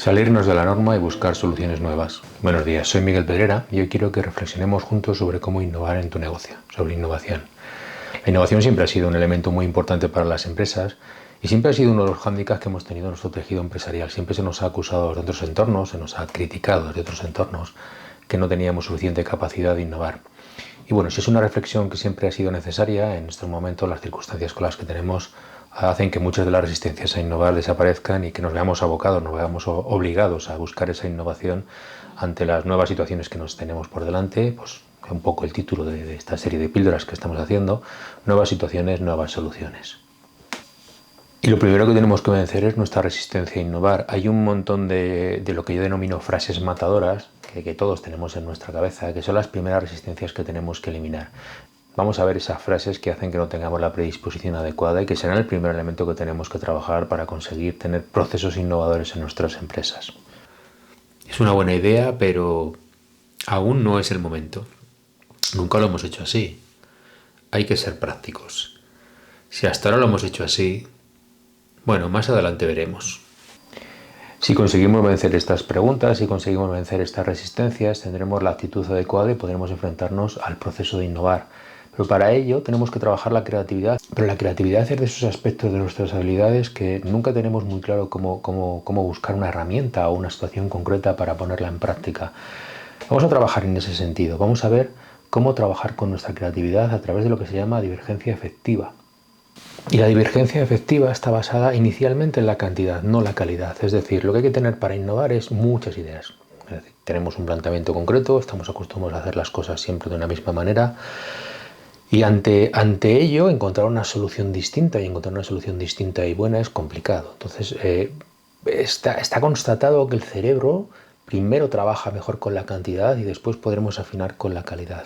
Salirnos de la norma y buscar soluciones nuevas. Buenos días, soy Miguel Pedrera y hoy quiero que reflexionemos juntos sobre cómo innovar en tu negocio, sobre innovación. La innovación siempre ha sido un elemento muy importante para las empresas y siempre ha sido uno de los hándicaps que hemos tenido en nuestro tejido empresarial. Siempre se nos ha acusado de otros entornos, se nos ha criticado de otros entornos que no teníamos suficiente capacidad de innovar. Y bueno, si es una reflexión que siempre ha sido necesaria, en estos momentos las circunstancias con las que tenemos hacen que muchas de las resistencias a innovar desaparezcan y que nos veamos abocados, nos veamos obligados a buscar esa innovación ante las nuevas situaciones que nos tenemos por delante, pues un poco el título de esta serie de píldoras que estamos haciendo, nuevas situaciones, nuevas soluciones. Y lo primero que tenemos que vencer es nuestra resistencia a innovar. Hay un montón de lo que yo denomino frases matadoras que todos tenemos en nuestra cabeza, que son las primeras resistencias que tenemos que eliminar. Vamos a ver esas frases que hacen que no tengamos la predisposición adecuada y que serán el primer elemento que tenemos que trabajar para conseguir tener procesos innovadores en nuestras empresas. Es una buena idea, pero aún no es el momento. Nunca lo hemos hecho así. Hay que ser prácticos. Si hasta ahora lo hemos hecho así, bueno, más adelante veremos. Si conseguimos vencer estas preguntas, si conseguimos vencer estas resistencias, tendremos la actitud adecuada y podremos enfrentarnos al proceso de innovar. Pero para ello tenemos que trabajar la creatividad. Pero la creatividad es de esos aspectos de nuestras habilidades que nunca tenemos muy claro cómo buscar una herramienta o una situación concreta para ponerla en práctica. Vamos a trabajar en ese sentido. Vamos a ver cómo trabajar con nuestra creatividad a través de lo que se llama divergencia efectiva. Y la divergencia efectiva está basada inicialmente en la cantidad, no la calidad. Es decir, lo que hay que tener para innovar es muchas ideas. Es decir, tenemos un planteamiento concreto, estamos acostumbrados a hacer las cosas siempre de una misma manera. Y ante ello, encontrar una solución distinta, y encontrar una solución distinta y buena es complicado. Entonces, está constatado que el cerebro primero trabaja mejor con la cantidad y después podremos afinar con la calidad.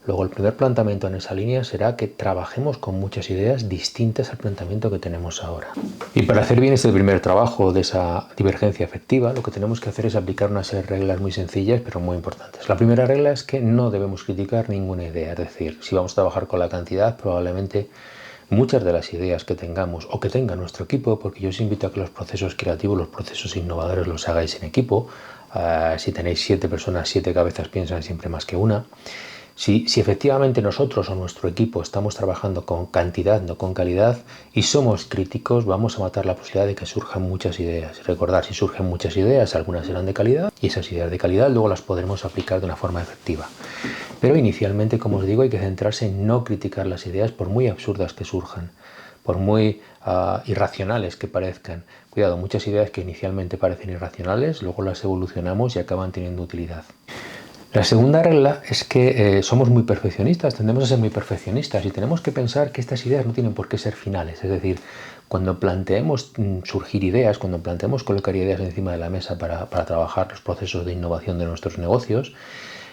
Luego, el primer planteamiento en esa línea será que trabajemos con muchas ideas distintas al planteamiento que tenemos ahora. Y para hacer bien este primer trabajo de esa divergencia efectiva, lo que tenemos que hacer es aplicar una serie de reglas muy sencillas, pero muy importantes. La primera regla es que no debemos criticar ninguna idea. Es decir, si vamos a trabajar con la cantidad, probablemente muchas de las ideas que tengamos o que tenga nuestro equipo, porque yo os invito a que los procesos creativos, los procesos innovadores los hagáis en equipo. Si tenéis 7 personas, 7 cabezas piensan siempre más que una. Si efectivamente nosotros o nuestro equipo estamos trabajando con cantidad, no con calidad, y somos críticos, vamos a matar la posibilidad de que surjan muchas ideas. Y recordar, si surgen muchas ideas, algunas serán de calidad, y esas ideas de calidad luego las podremos aplicar de una forma efectiva. Pero inicialmente, como os digo, hay que centrarse en no criticar las ideas por muy absurdas que surjan, por muy irracionales que parezcan. Cuidado, muchas ideas que inicialmente parecen irracionales, luego las evolucionamos y acaban teniendo utilidad. La segunda regla es que somos muy perfeccionistas, tendemos a ser muy perfeccionistas y tenemos que pensar que estas ideas no tienen por qué ser finales. Es decir, cuando planteemos surgir ideas, cuando planteemos colocar ideas encima de la mesa para trabajar los procesos de innovación de nuestros negocios,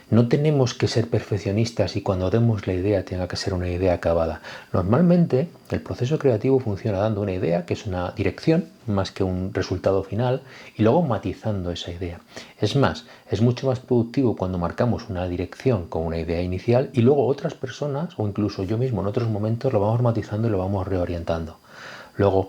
no tenemos que ser perfeccionistas y cuando demos la idea tenga que ser una idea acabada. Normalmente el proceso creativo funciona dando una idea, que es una dirección, más que un resultado final, y luego matizando esa idea. Es más, es mucho más productivo cuando marcamos una dirección con una idea inicial y luego otras personas, o incluso yo mismo en otros momentos, lo vamos matizando y lo vamos reorientando. Luego,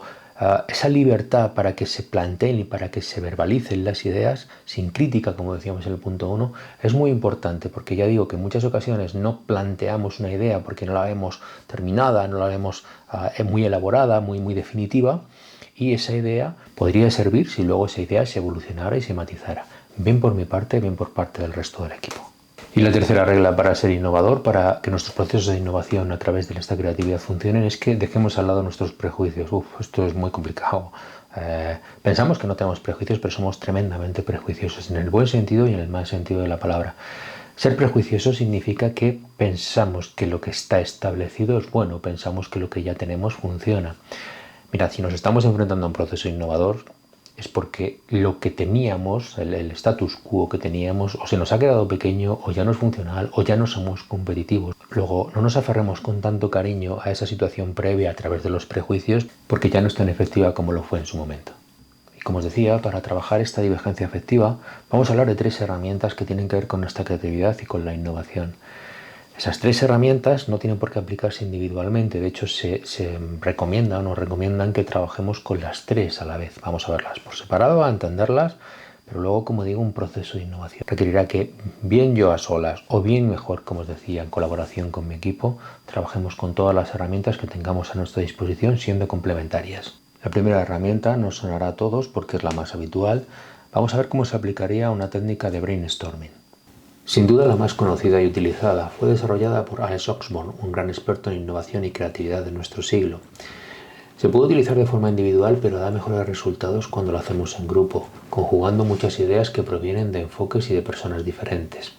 esa libertad para que se planteen y para que se verbalicen las ideas sin crítica, como decíamos en el punto 1, es muy importante, porque ya digo que en muchas ocasiones no planteamos una idea porque no la vemos terminada, no la vemos muy elaborada, muy definitiva, y esa idea podría servir si luego esa idea se evolucionara y se matizara, bien por mi parte, bien por parte del resto del equipo. Y la tercera regla para ser innovador, para que nuestros procesos de innovación a través de esta creatividad funcionen, es que dejemos al lado nuestros prejuicios. Esto es muy complicado. Pensamos que no tenemos prejuicios, pero somos tremendamente prejuiciosos, en el buen sentido y en el mal sentido de la palabra. Ser prejuicioso significa que pensamos que lo que está establecido es bueno, pensamos que lo que ya tenemos funciona. Mirad, si nos estamos enfrentando a un proceso innovador, es porque lo que teníamos, el status quo que teníamos, o se nos ha quedado pequeño, o ya no es funcional, o ya no somos competitivos. Luego, no nos aferremos con tanto cariño a esa situación previa a través de los prejuicios, porque ya no es tan efectiva como lo fue en su momento. Y como os decía, para trabajar esta divergencia afectiva, vamos a hablar de 3 herramientas que tienen que ver con nuestra creatividad y con la innovación. Esas 3 herramientas no tienen por qué aplicarse individualmente, de hecho se recomienda o nos recomiendan que trabajemos con las 3 a la vez. Vamos a verlas por separado, a entenderlas, Pero luego, como digo, un proceso de innovación requerirá que, bien yo a solas o bien mejor, como os decía, en colaboración con mi equipo, trabajemos con todas las herramientas que tengamos a nuestra disposición, siendo complementarias. La primera herramienta nos sonará a todos porque es la más habitual. Vamos a ver cómo se aplicaría una técnica de brainstorming. Sin duda la más conocida y utilizada fue desarrollada por Alex Oxbourne, un gran experto en innovación y creatividad de nuestro siglo. Se puede utilizar de forma individual, pero da mejores resultados cuando lo hacemos en grupo, conjugando muchas ideas que provienen de enfoques y de personas diferentes.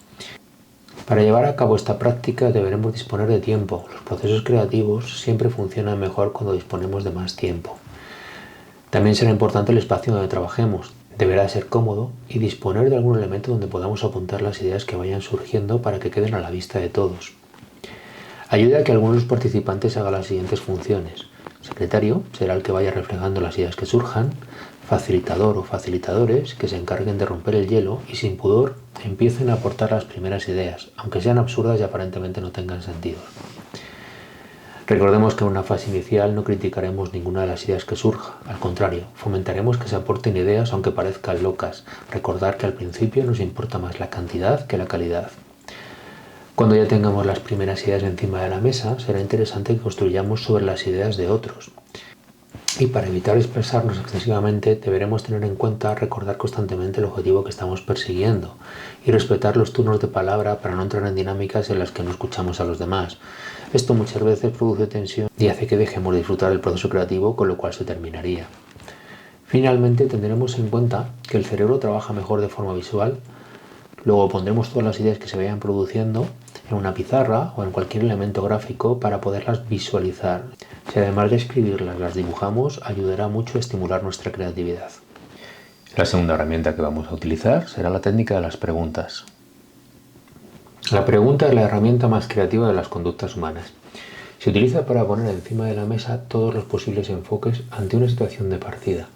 Para llevar a cabo esta práctica deberemos disponer de tiempo. Los procesos creativos siempre funcionan mejor cuando disponemos de más tiempo. También será importante el espacio donde trabajemos. Deberá ser cómodo y disponer de algún elemento donde podamos apuntar las ideas que vayan surgiendo para que queden a la vista de todos. Ayuda a que algunos de los participantes hagan las siguientes funciones. Secretario será el que vaya reflejando las ideas que surjan, facilitador o facilitadores que se encarguen de romper el hielo y sin pudor empiecen a aportar las primeras ideas, aunque sean absurdas y aparentemente no tengan sentido. Recordemos que en una fase inicial no criticaremos ninguna de las ideas que surja, al contrario, fomentaremos que se aporten ideas aunque parezcan locas. Recordar que al principio nos importa más la cantidad que la calidad. Cuando ya tengamos las primeras ideas encima de la mesa, será interesante que construyamos sobre las ideas de otros. Y para evitar expresarnos excesivamente, deberemos tener en cuenta recordar constantemente el objetivo que estamos persiguiendo y respetar los turnos de palabra para no entrar en dinámicas en las que no escuchamos a los demás. Esto muchas veces produce tensión y hace que dejemos de disfrutar del proceso creativo, con lo cual se terminaría. Finalmente, tendremos en cuenta que el cerebro trabaja mejor de forma visual. Luego pondremos todas las ideas que se vayan produciendo en una pizarra o en cualquier elemento gráfico para poderlas visualizar. Si además de escribirlas las dibujamos, ayudará mucho a estimular nuestra creatividad. La segunda herramienta que vamos a utilizar será la técnica de las preguntas. La pregunta es la herramienta más creativa de las conductas humanas. Se utiliza para poner encima de la mesa todos los posibles enfoques ante una situación de partida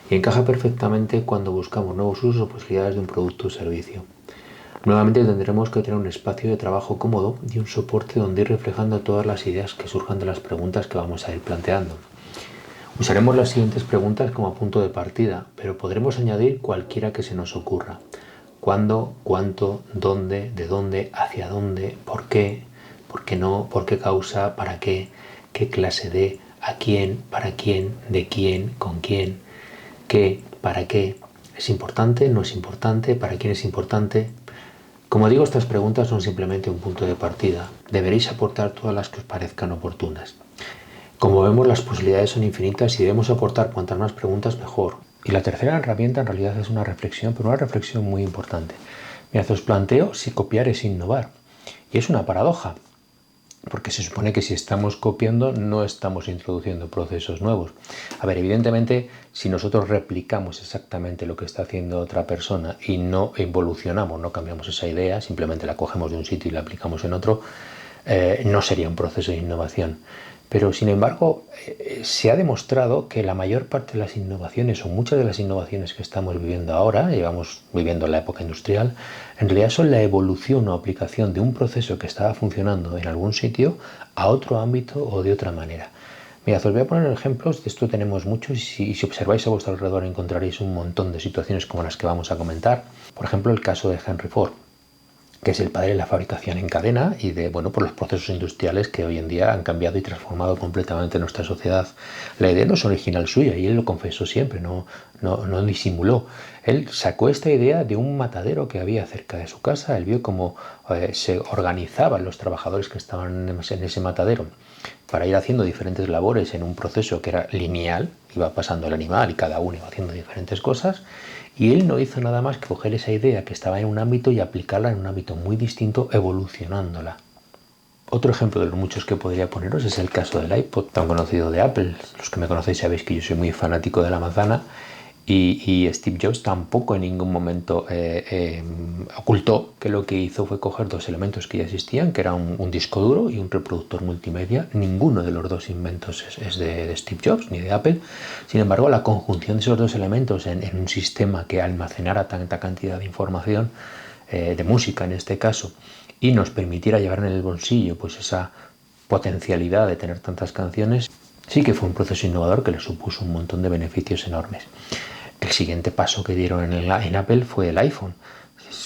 y encaja perfectamente cuando buscamos nuevos usos o posibilidades de un producto o servicio. Nuevamente tendremos que tener un espacio de trabajo cómodo y un soporte donde ir reflejando todas las ideas que surjan de las preguntas que vamos a ir planteando. Usaremos las siguientes preguntas como punto de partida, pero podremos añadir cualquiera que se nos ocurra. ¿Cuándo? ¿Cuánto? ¿Dónde? ¿De dónde? ¿Hacia dónde? ¿Por qué? ¿Por qué no? ¿Por qué causa? ¿Para qué? ¿Qué clase de? ¿A quién? ¿Para quién? ¿De quién? ¿Con quién? ¿Qué? ¿Para qué? ¿Es importante? ¿No es importante? ¿Para quién es importante? Como digo, estas preguntas son simplemente un punto de partida. Deberéis aportar todas las que os parezcan oportunas. Como vemos, las posibilidades son infinitas y debemos aportar cuantas más preguntas mejor. Y la tercera herramienta en realidad es una reflexión, pero una reflexión muy importante. Mirad, os planteo si copiar es innovar. Y es una paradoja, porque se supone que si estamos copiando no estamos introduciendo procesos nuevos. A ver, evidentemente, si nosotros replicamos exactamente lo que está haciendo otra persona y no evolucionamos, no cambiamos esa idea, simplemente la cogemos de un sitio y la aplicamos en otro, no sería un proceso de innovación. Pero, sin embargo, se ha demostrado que la mayor parte de las innovaciones o muchas de las innovaciones que estamos viviendo ahora, llevamos viviendo la época industrial, en realidad son la evolución o aplicación de un proceso que estaba funcionando en algún sitio a otro ámbito o de otra manera. Mirad, os voy a poner ejemplos, de esto tenemos muchos y si observáis a vuestro alrededor encontraréis un montón de situaciones como las que vamos a comentar. Por ejemplo, el caso de Henry Ford, que es el padre de la fabricación en cadena y de por los procesos industriales que hoy en día han cambiado y transformado completamente nuestra sociedad. La idea no es original suya y él lo confesó siempre, no disimuló. Él sacó esta idea de un matadero que había cerca de su casa. Él vio cómo se organizaban los trabajadores que estaban en ese matadero para ir haciendo diferentes labores en un proceso que era lineal, iba pasando el animal y cada uno iba haciendo diferentes cosas. Y él no hizo nada más que coger esa idea que estaba en un ámbito y aplicarla en un ámbito muy distinto, evolucionándola. Otro ejemplo de los muchos que podría poneros es el caso del iPod, tan conocido de Apple. Los que me conocéis sabéis que yo soy muy fanático de la manzana y Steve Jobs tampoco en ningún momento ocultó que lo que hizo fue coger dos elementos que ya existían, que era un disco duro y un reproductor multimedia. Ninguno de los dos inventos es de Steve Jobs ni de Apple. Sin embargo, la conjunción de esos dos elementos en un sistema que almacenara tanta cantidad de información, de música en este caso, y nos permitiera llevar en el bolsillo pues esa potencialidad de tener tantas canciones, sí que fue un proceso innovador que le supuso un montón de beneficios enormes. El siguiente paso que dieron en Apple fue el iPhone.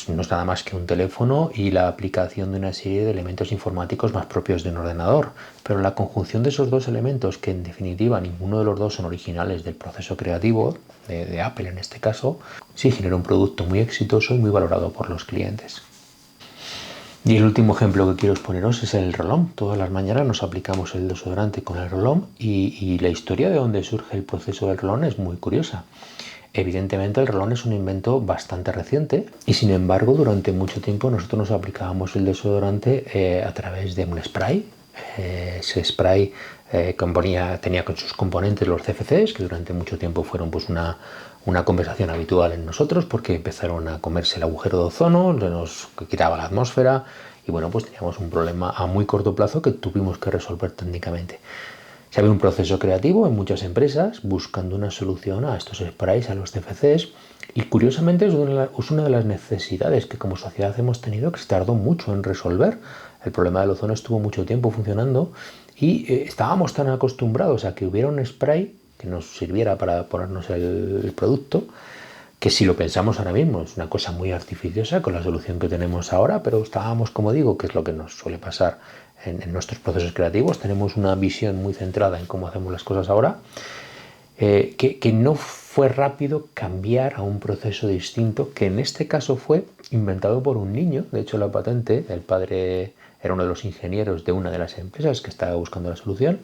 No es nada más que un teléfono y la aplicación de una serie de elementos informáticos más propios de un ordenador. Pero la conjunción de esos dos elementos, que en definitiva ninguno de los dos son originales del proceso creativo, de Apple en este caso, sí genera un producto muy exitoso y muy valorado por los clientes. Y el último ejemplo que quiero exponeros es el rolón. Todas las mañanas nos aplicamos el desodorante con el rolón y la historia de donde surge el proceso del rolón es muy curiosa. Evidentemente el rolón es un invento bastante reciente y sin embargo durante mucho tiempo nosotros nos aplicábamos el desodorante a través de un spray. Ese spray tenía con sus componentes los CFCs, que durante mucho tiempo fueron pues una conversación habitual en nosotros porque empezaron a comerse el agujero de ozono, nos quitaba la atmósfera y bueno, pues teníamos un problema a muy corto plazo que tuvimos que resolver técnicamente. Se había un proceso creativo en muchas empresas buscando una solución a estos sprays, a los CFCs, y curiosamente es una de las necesidades que como sociedad hemos tenido que se tardó mucho en resolver. El problema del ozono estuvo mucho tiempo funcionando y estábamos tan acostumbrados a que hubiera un spray que nos sirviera para ponernos el producto, que si lo pensamos ahora mismo es una cosa muy artificiosa con la solución que tenemos ahora, pero estábamos, como digo, que es lo que nos suele pasar en nuestros procesos creativos, tenemos una visión muy centrada en cómo hacemos las cosas ahora, que no fue rápido cambiar a un proceso distinto, que en este caso fue inventado por un niño. De hecho, la patente, el padre era uno de los ingenieros de una de las empresas que estaba buscando la solución,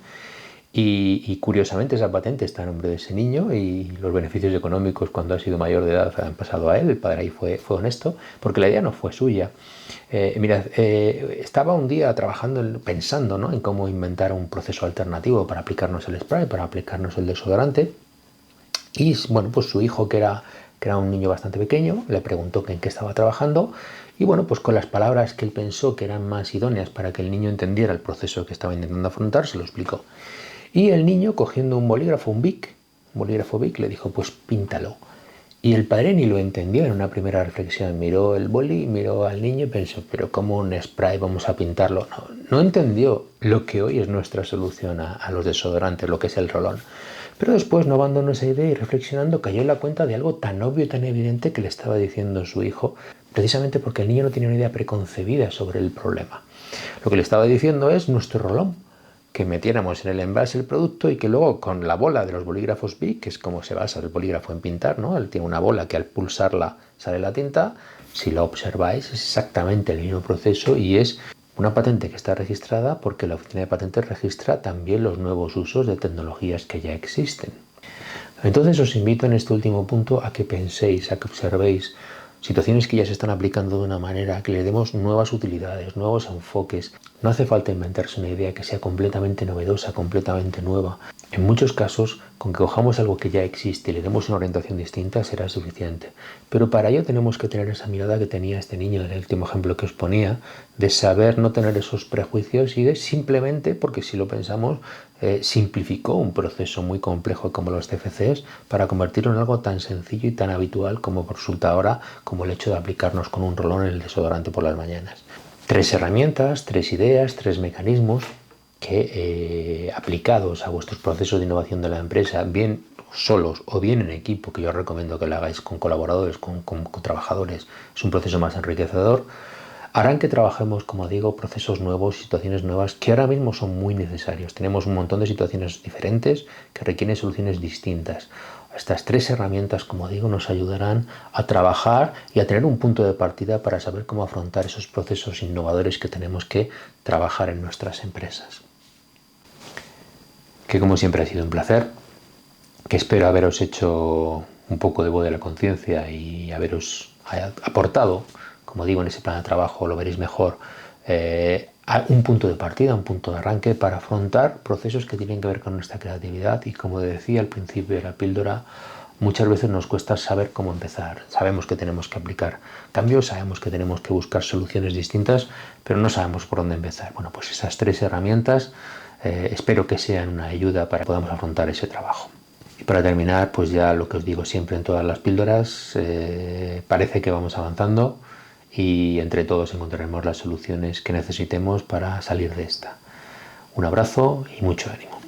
y curiosamente esa patente está a nombre de ese niño y los beneficios económicos cuando ha sido mayor de edad han pasado a él. El padre ahí fue honesto porque la idea no fue suya. Estaba un día trabajando, pensando, ¿no?, en cómo inventar un proceso alternativo para aplicarnos el spray, para aplicarnos el desodorante. Y bueno, pues su hijo, que era un niño bastante pequeño, le preguntó en qué estaba trabajando y bueno, pues con las palabras que él pensó que eran más idóneas para que el niño entendiera el proceso que estaba intentando afrontar, se lo explicó. Y el niño, cogiendo un bolígrafo Bic, le dijo, pues píntalo. Y el padre ni lo entendió en una primera reflexión. Miró el boli, miró al niño y pensó, pero ¿cómo un spray vamos a pintarlo? No entendió lo que hoy es nuestra solución a los desodorantes, lo que es el rolón. Pero después no abandonó esa idea y reflexionando cayó en la cuenta de algo tan obvio y tan evidente que le estaba diciendo su hijo, precisamente porque el niño no tenía una idea preconcebida sobre el problema. Lo que le estaba diciendo es nuestro rolón, que metiéramos en el envase el producto y que luego con la bola de los bolígrafos Bic, que es como se basa el bolígrafo en pintar, ¿no? Él tiene una bola que al pulsarla sale la tinta. Si lo observáis es exactamente el mismo proceso y es una patente que está registrada porque la Oficina de Patentes registra también los nuevos usos de tecnologías que ya existen. Entonces os invito en este último punto a que penséis, a que observéis situaciones que ya se están aplicando de una manera, que le demos nuevas utilidades, nuevos enfoques. No hace falta inventarse una idea que sea completamente novedosa, completamente nueva. En muchos casos, con que cojamos algo que ya existe y le demos una orientación distinta será suficiente. Pero para ello tenemos que tener esa mirada que tenía este niño en el último ejemplo que os ponía, de saber no tener esos prejuicios y de simplemente, porque si lo pensamos, simplificó un proceso muy complejo como los CFCs para convertirlo en algo tan sencillo y tan habitual como resulta ahora, como el hecho de aplicarnos con un rolón en el desodorante por las mañanas. 3 herramientas, 3 ideas, 3 mecanismos que aplicados a vuestros procesos de innovación de la empresa, bien solos o bien en equipo, que yo os recomiendo que lo hagáis con colaboradores, con trabajadores, es un proceso más enriquecedor, harán que trabajemos, como digo, procesos nuevos, situaciones nuevas que ahora mismo son muy necesarios. Tenemos un montón de situaciones diferentes que requieren soluciones distintas. Estas 3 herramientas, como digo, nos ayudarán a trabajar y a tener un punto de partida para saber cómo afrontar esos procesos innovadores que tenemos que trabajar en nuestras empresas. Que como siempre ha sido un placer, que espero haberos hecho un poco de voz de la conciencia y haberos aportado, como digo, en ese plan de trabajo lo veréis mejor, un punto de partida, un punto de arranque para afrontar procesos que tienen que ver con nuestra creatividad y, como decía al principio de la píldora, muchas veces nos cuesta saber cómo empezar. Sabemos que tenemos que aplicar cambios, sabemos que tenemos que buscar soluciones distintas, pero no sabemos por dónde empezar. Bueno, pues esas 3 herramientas espero que sean una ayuda para que podamos afrontar ese trabajo. Y para terminar, pues ya lo que os digo siempre en todas las píldoras, parece que vamos avanzando y entre todos encontraremos las soluciones que necesitemos para salir de esta. Un abrazo y mucho ánimo.